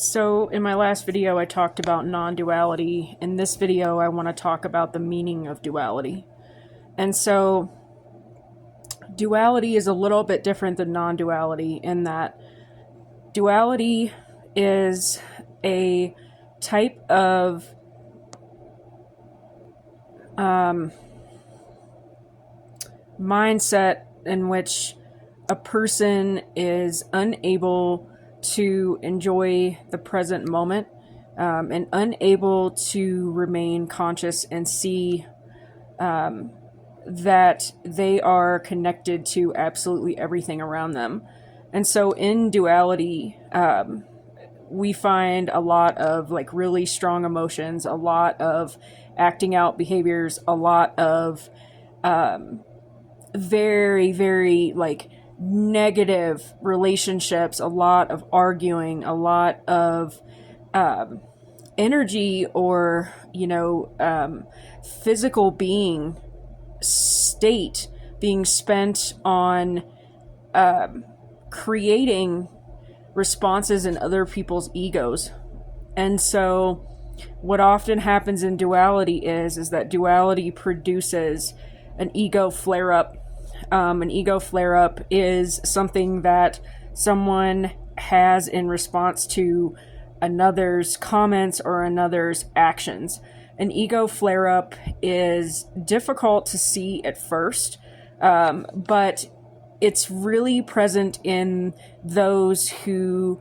So in my last video, I talked about non-duality. In this video, I want to talk about the meaning of duality. And so duality is a little bit different than non-duality in that duality is a type of mindset in which a person is unable to enjoy the present moment and unable to remain conscious and see that they are connected to absolutely everything around them. And so in duality, we find a lot of like really strong emotions, a lot of acting out behaviors, a lot of very, very like negative relationships, a lot of arguing, a lot of energy or, physical being state being spent on creating responses in other people's egos. And so what often happens in duality is that duality produces an ego flare-up. An ego flare-up is something that someone has in response to another's comments or another's actions. An ego flare-up is difficult to see at first, but it's really present in those who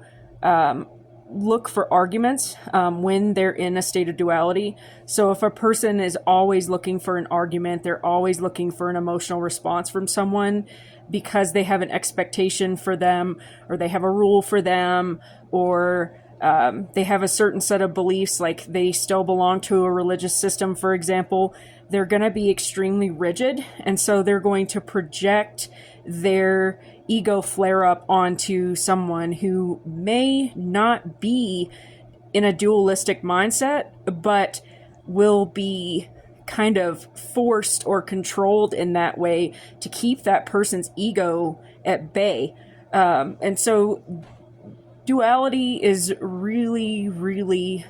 look for arguments when they're in a state of duality. So if a person is always looking for an argument, they're always looking for an emotional response from someone because they have an expectation for them, or they have a rule for them, or they have a certain set of beliefs, like they still belong to a religious system, for example, they're going to be extremely rigid. And so they're going to project their ego flare up onto someone who may not be in a dualistic mindset, but will be kind of forced or controlled in that way to keep that person's ego at bay. And so duality is really, really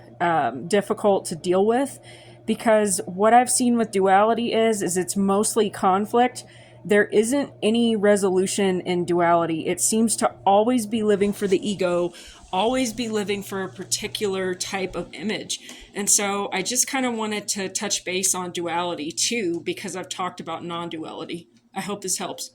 difficult to deal with, because what I've seen with duality is it's mostly conflict. There isn't any resolution in duality. It seems to always be living for the ego, always be living for a particular type of image. And so I just kind of wanted to touch base on duality too, because I've talked about non-duality. I hope this helps.